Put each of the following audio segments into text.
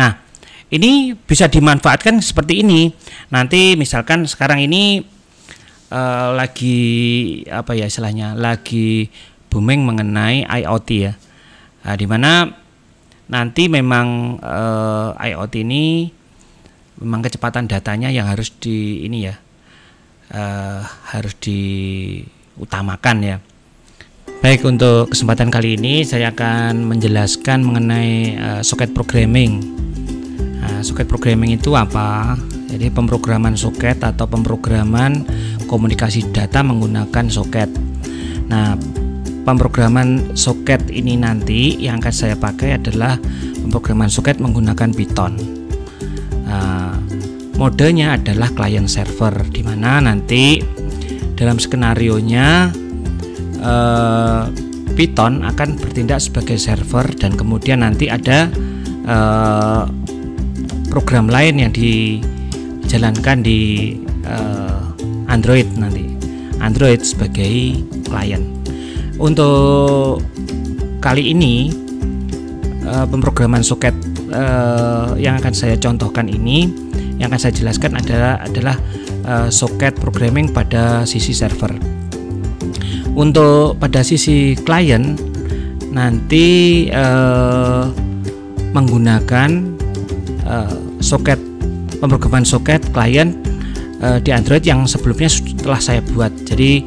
Nah, ini bisa dimanfaatkan seperti ini. Nanti misalkan sekarang ini lagi apa ya istilahnya, lagi booming mengenai IoT ya. Nah, dimana nanti memang IoT ini memang kecepatan datanya yang harus harus diutamakan ya. Baik, untuk kesempatan kali ini saya akan menjelaskan mengenai soket programming. Soket programming itu apa? Jadi pemrograman soket atau pemrograman komunikasi data menggunakan soket. Nah, pemrograman soket ini nanti yang akan saya pakai adalah pemrograman soket menggunakan Python. Modenya adalah client server, di mana nanti dalam skenarionya Python akan bertindak sebagai server, dan kemudian nanti ada program lain yang dijalankan di Android nanti. Android sebagai klien. Untuk kali ini pemrograman soket yang akan saya contohkan ini, yang akan saya jelaskan adalah soket programming pada sisi server. Untuk pada sisi klien nanti menggunakan soket pemrograman soket klien di Android yang sebelumnya telah saya buat, jadi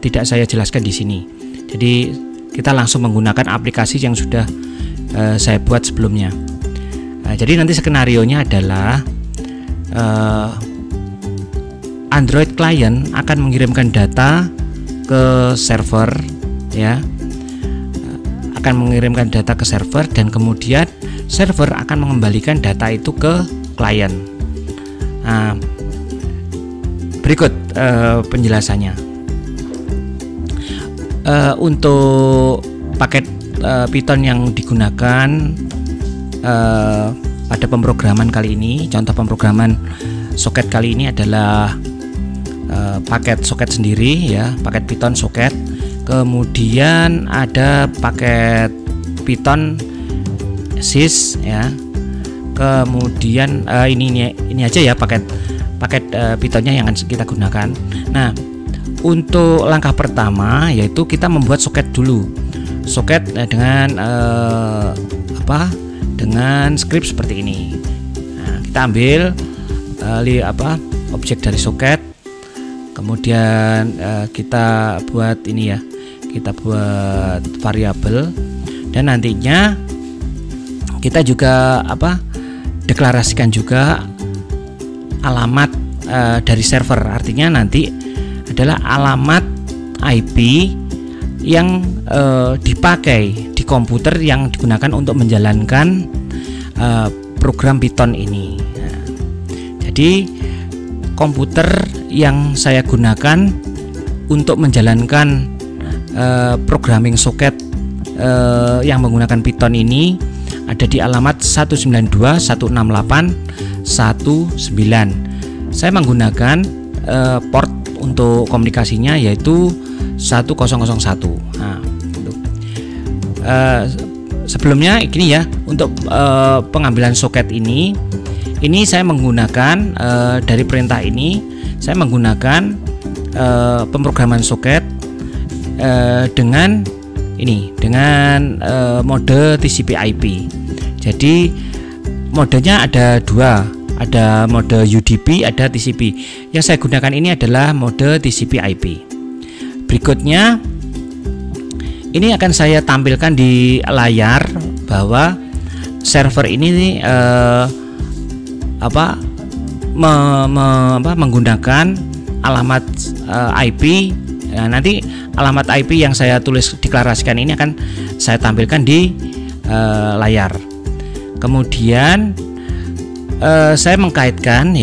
tidak saya jelaskan di sini. Jadi kita langsung menggunakan aplikasi yang sudah saya buat sebelumnya. Jadi nanti skenarionya adalah Android client akan mengirimkan data ke server ya, akan mengirimkan data ke server, dan kemudian server akan mengembalikan data itu ke klien. Berikut penjelasannya. Untuk paket Python yang digunakan pada pemrograman kali ini, contoh pemrograman soket kali ini adalah paket soket sendiri ya, paket Python soket. Kemudian ada paket Python sys ya. Kemudian ini aja ya paket Pythonnya yang akan kita gunakan. Nah, untuk langkah pertama yaitu kita membuat soket dulu. Soket dengan dengan script seperti ini. Nah, kita ambil objek dari soket, kemudian kita buat ini ya, kita buat variabel, dan nantinya kita juga deklarasikan juga alamat dari server. Artinya nanti adalah alamat IP yang dipakai di komputer yang digunakan untuk menjalankan program Python ini. Nah, jadi komputer yang saya gunakan untuk menjalankan programming soket yang menggunakan Python ini ada di alamat 192.168.19. Saya menggunakan port untuk komunikasinya yaitu 1001. Nah, sebelumnya gini ya, untuk pengambilan soket ini saya menggunakan dari perintah ini saya menggunakan pemrograman soket dengan mode TCP/IP. Jadi modenya ada dua, ada mode UDP, ada TCP. Yang saya gunakan ini adalah mode TCP/IP. Berikutnya ini akan saya tampilkan di layar bahwa server ini menggunakan alamat IP. Nah, nanti alamat IP yang saya tulis deklarasikan ini akan saya tampilkan di layar. Kemudian saya mengkaitkan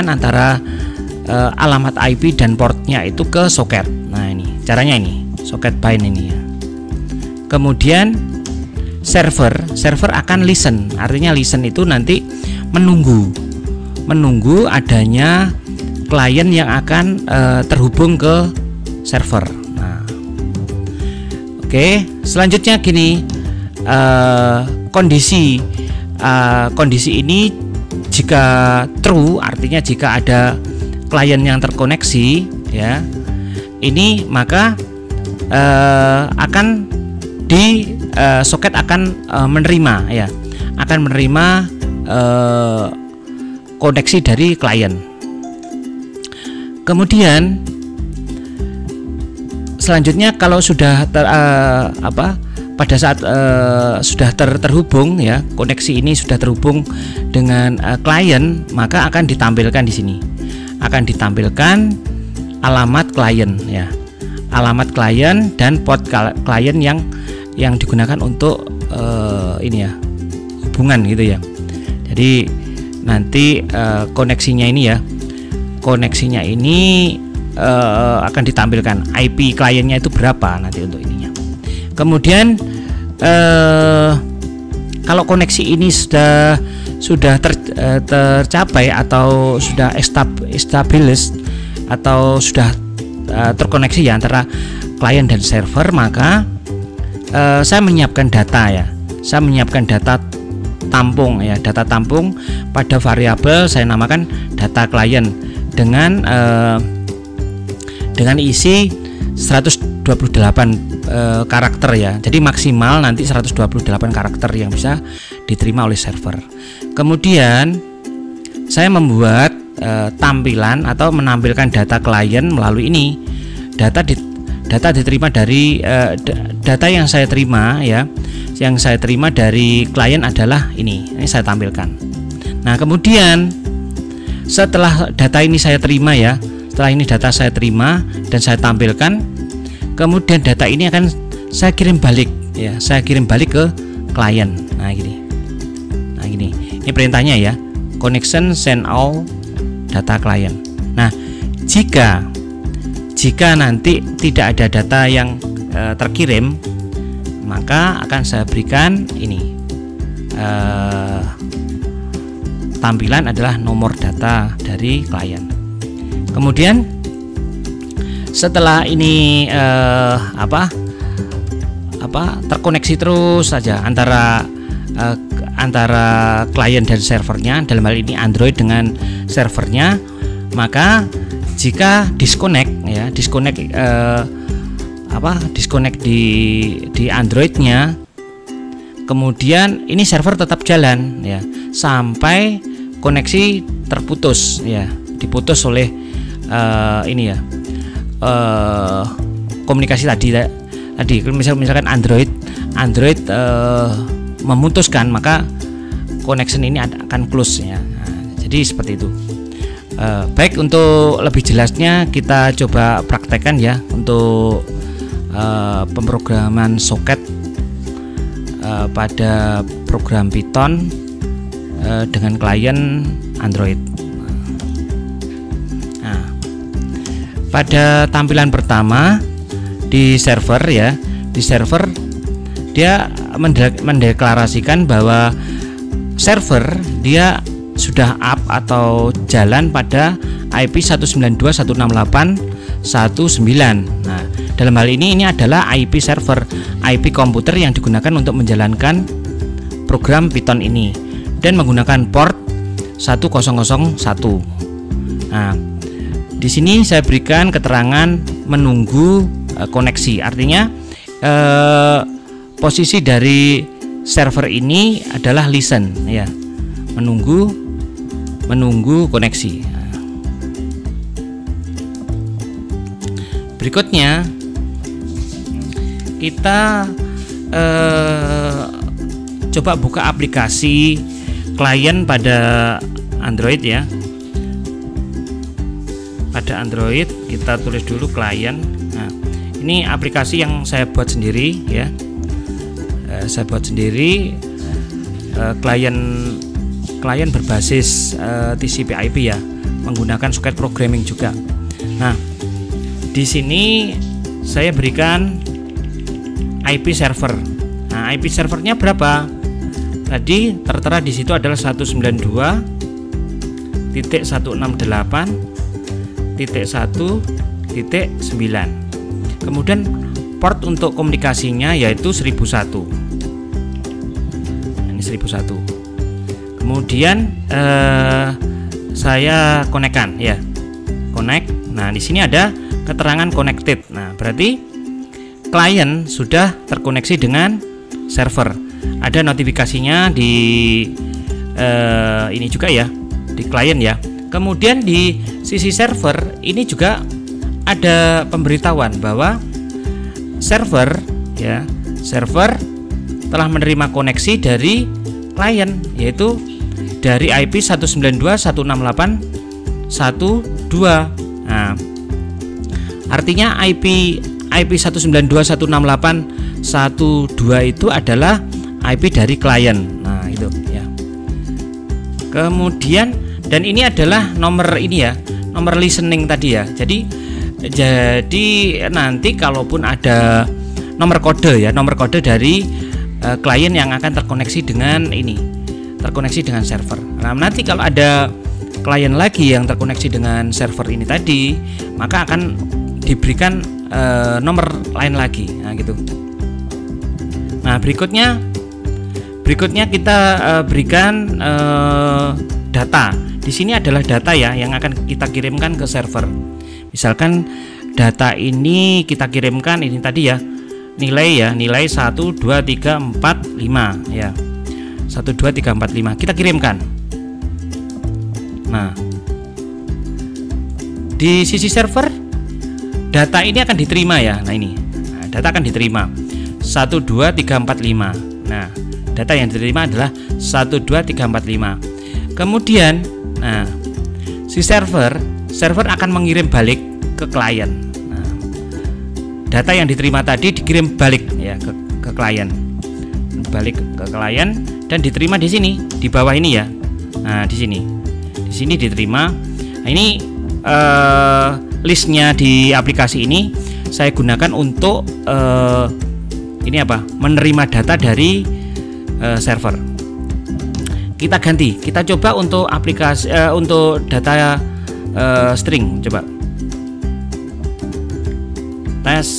antara alamat IP dan portnya itu ke soket. Nah, ini caranya, ini soket bind ini ya. Kemudian server akan listen. Artinya listen itu nanti menunggu adanya klien yang akan terhubung ke server. Nah, oke, selanjutnya gini, kondisi kondisi ini jika true, artinya jika ada klien yang terkoneksi ya, ini maka akan di soket akan menerima ya, akan menerima koneksi dari klien. Kemudian selanjutnya kalau sudah pada saat sudah terhubung ya, koneksi ini sudah terhubung dengan klien, maka akan ditampilkan di sini, akan ditampilkan alamat klien ya, alamat klien dan port klien yang digunakan untuk ini ya, hubungan gitu ya. Jadi nanti koneksinya ini ya, koneksinya ini akan ditampilkan IP kliennya itu berapa nanti untuk ininya. Kemudian kalau koneksi ini sudah tercapai atau sudah established atau sudah terkoneksi ya antara klien dan server, maka saya menyiapkan data ya, saya menyiapkan data tampung ya, data tampung pada variabel saya namakan data klien dengan isi 128 karakter ya. Jadi maksimal nanti 128 karakter yang bisa diterima oleh server. Kemudian saya membuat tampilan atau menampilkan data klien melalui ini. Data diterima dari data yang saya terima ya. Yang saya terima dari klien adalah ini saya tampilkan. Nah, kemudian setelah data ini saya terima ya, setelah ini data saya terima dan saya tampilkan, kemudian data ini akan saya kirim balik ya, saya kirim balik ke klien. Nah gini, ini perintahnya ya, connection send all data klien. Nah, jika nanti tidak ada data yang terkirim, maka akan saya berikan ini tampilan adalah nomor data dari klien. Kemudian setelah ini terkoneksi terus saja antara klien dan servernya, dalam hal ini Android dengan servernya, maka jika disconnect ya, disconnect di Androidnya, kemudian ini server tetap jalan ya sampai koneksi terputus ya, diputus oleh ini ya, komunikasi tadi misalkan Android memutuskan, maka connection ini akan close ya. Nah, jadi seperti itu. Baik, untuk lebih jelasnya kita coba praktekkan ya untuk pemrograman soket pada program Python dengan klien Android. Nah, pada tampilan pertama di server ya, di server dia mendeklarasikan bahwa server dia sudah up atau jalan pada IP 192.168.1.9. Nah, dalam hal ini adalah IP server, IP komputer yang digunakan untuk menjalankan program Python ini dan menggunakan port 1001. Nah, di sini saya berikan keterangan menunggu koneksi, artinya posisi dari server ini adalah listen ya, menunggu koneksi. Berikutnya kita coba buka aplikasi klien pada Android ya. Pada Android kita tulis dulu klien. Nah, ini aplikasi yang saya buat sendiri ya. Saya buat sendiri klien berbasis TCP/IP ya, menggunakan soket programming juga. Nah, di sini saya berikan IP server. Nah, IP servernya berapa? Tadi tertera di situ adalah 192.1.1.9. Kemudian port untuk komunikasinya yaitu 1001. Ini 1001. Kemudian saya konekkan ya, connect. Nah, di sini ada keterangan connected. Nah, berarti klien sudah terkoneksi dengan server. Ada notifikasinya di ini juga ya, di klien ya. Kemudian di sisi server ini juga ada pemberitahuan bahwa server ya, server telah menerima koneksi dari klien, yaitu dari IP 192.168.1.2. Nah, artinya IP 192.168.1.2 itu adalah IP dari klien. Nah, itu ya. Kemudian, dan ini adalah nomor ini ya, nomor listening tadi ya. Jadi nanti kalaupun ada nomor kode ya, nomor kode dari klien yang akan terkoneksi dengan ini, terkoneksi dengan server. Nah, nanti kalau ada klien lagi yang terkoneksi dengan server ini tadi, maka akan diberikan nomor lain lagi. Nah, gitu. Nah, berikutnya kita berikan data. Di sini adalah data ya yang akan kita kirimkan ke server. Misalkan data ini kita kirimkan ini tadi ya, nilai 1 2 3 4 5 ya. 1 2 3 4 5 kita kirimkan. Nah, di sisi server data ini akan diterima ya. Nah, ini. Nah, data akan diterima 1 2 3 4 5. Nah, data yang diterima adalah 1 2 3 4 5. Kemudian, nah, si server akan mengirim balik ke klien. Nah, data yang diterima tadi dikirim balik ya ke klien, balik ke klien dan diterima di sini di bawah ini ya. Nah, di sini diterima. Nah, ini listnya di aplikasi ini saya gunakan untuk ini apa? Menerima data dari server. Kita ganti, kita coba untuk aplikasi untuk data string, coba tes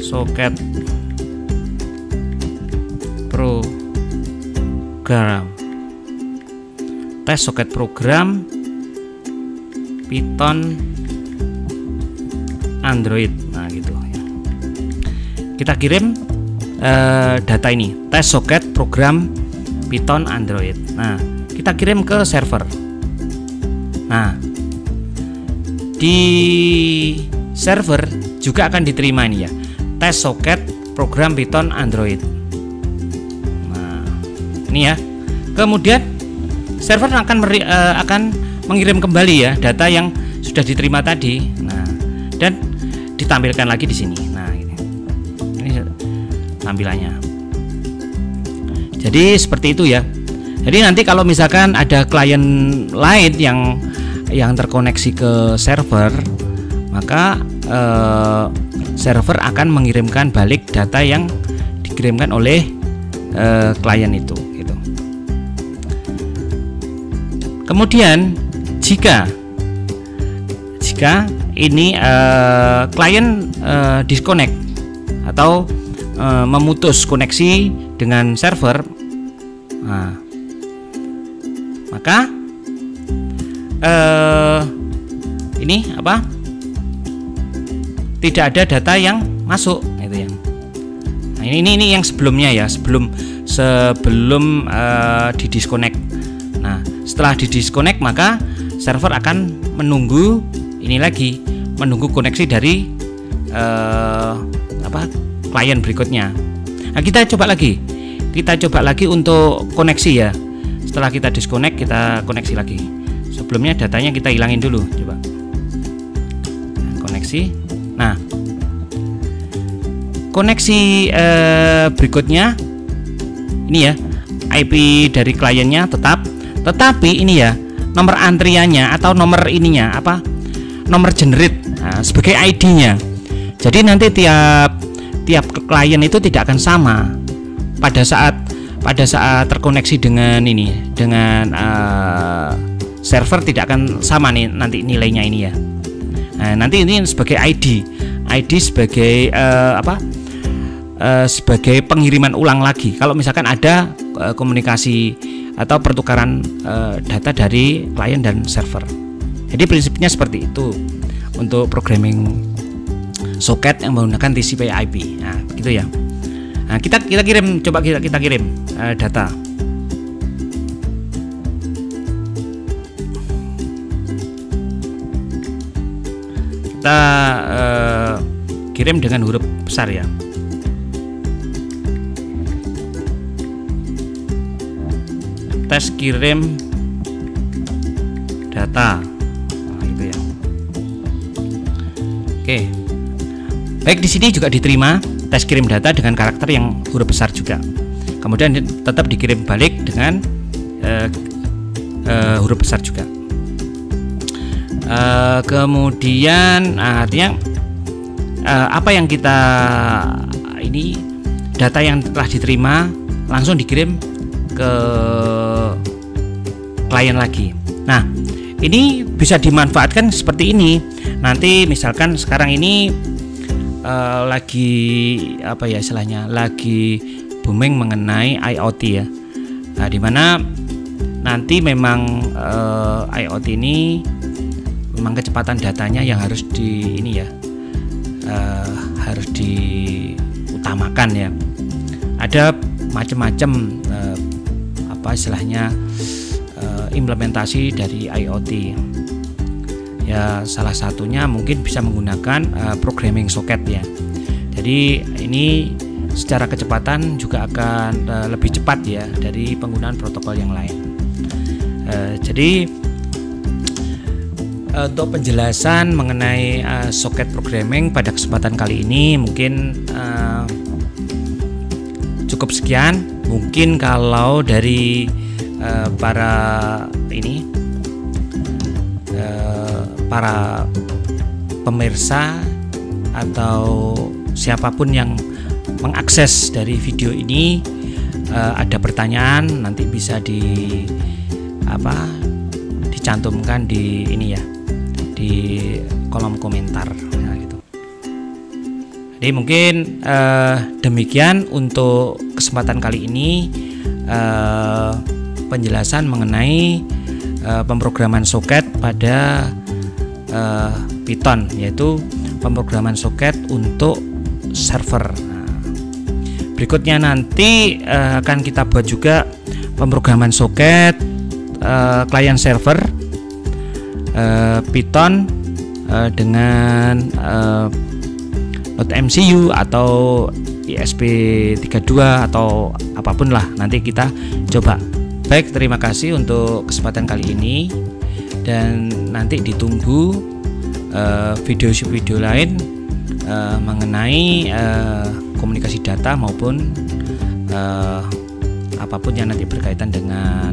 soket program, tes soket program Python Android. Nah, gitu ya. Kita kirim data ini, tes soket program Python Android. Nah, kita kirim ke server. Nah, di server juga akan diterima ini ya, tes soket program Python Android. Nah, ini ya. Kemudian server akan mengirim kembali ya data yang sudah diterima tadi. Nah, dan ditampilkan lagi di sini. Nah, ini tampilannya. Jadi seperti itu ya. Jadi nanti kalau misalkan ada klien lain yang terkoneksi ke server, maka server akan mengirimkan balik data yang dikirimkan oleh klien itu gitu. Kemudian jika ini klien disconnect atau memutus koneksi dengan server, nah, maka ini apa? Tidak ada data yang masuk, itu yang. Nah, ini yang sebelumnya ya, sebelum di disconnect. Nah, setelah di disconnect maka server akan menunggu ini lagi, menunggu koneksi dari klien berikutnya. Nah, kita coba lagi untuk koneksi ya. Setelah kita disconnect, kita koneksi lagi. Sebelumnya datanya kita hilangin dulu, coba. Nah, koneksi. Nah, koneksi berikutnya ini ya, IP dari kliennya tetap, tetapi ini ya nomor antriannya atau nomor ininya apa? Nomor generate sebagai ID-nya. Jadi nanti tiap klien itu tidak akan sama pada saat terkoneksi dengan server, tidak akan sama nih nanti nilainya ini ya. Nah, nanti ini sebagai ID sebagai sebagai pengiriman ulang lagi kalau misalkan ada komunikasi atau pertukaran data dari klien dan server. Jadi prinsipnya seperti itu untuk programming soket yang menggunakan TCP/IP. Nah, begitu ya. Nah, kita kirim, coba kita kirim data. Kita kirim dengan huruf besar ya. Tes kirim data. Nah, itu ya. Oke. Baik, di sini juga diterima tes kirim data dengan karakter yang huruf besar juga. Kemudian tetap dikirim balik dengan huruf besar juga. Kemudian artinya apa yang kita ini data yang telah diterima langsung dikirim ke klien lagi. Nah, ini bisa dimanfaatkan seperti ini. Nanti misalkan sekarang ini lagi apa ya istilahnya, lagi booming mengenai IoT ya. Nah, dimana nanti memang IoT ini memang kecepatan datanya yang harus harus diutamakan ya. Ada macam-macam apa istilahnya implementasi dari IoT ya, salah satunya mungkin bisa menggunakan programming socket ya. Jadi ini secara kecepatan juga akan lebih cepat ya dari penggunaan protokol yang lain. Jadi untuk penjelasan mengenai socket programming pada kesempatan kali ini mungkin cukup sekian. Mungkin kalau dari para pemirsa atau siapapun yang mengakses dari video ini ada pertanyaan, nanti bisa dicantumkan di ini ya, di kolom komentar ya, gitu. Jadi mungkin demikian untuk kesempatan kali ini penjelasan mengenai pemrograman soket pada Python, yaitu pemrograman soket untuk server. Nah, berikutnya nanti akan kita buat juga pemrograman soket client server Python dengan .mcu atau ESP32 atau apapun lah, nanti kita coba. Baik, terima kasih untuk kesempatan kali ini, dan nanti ditunggu video-video lain mengenai komunikasi data maupun apapun yang nanti berkaitan dengan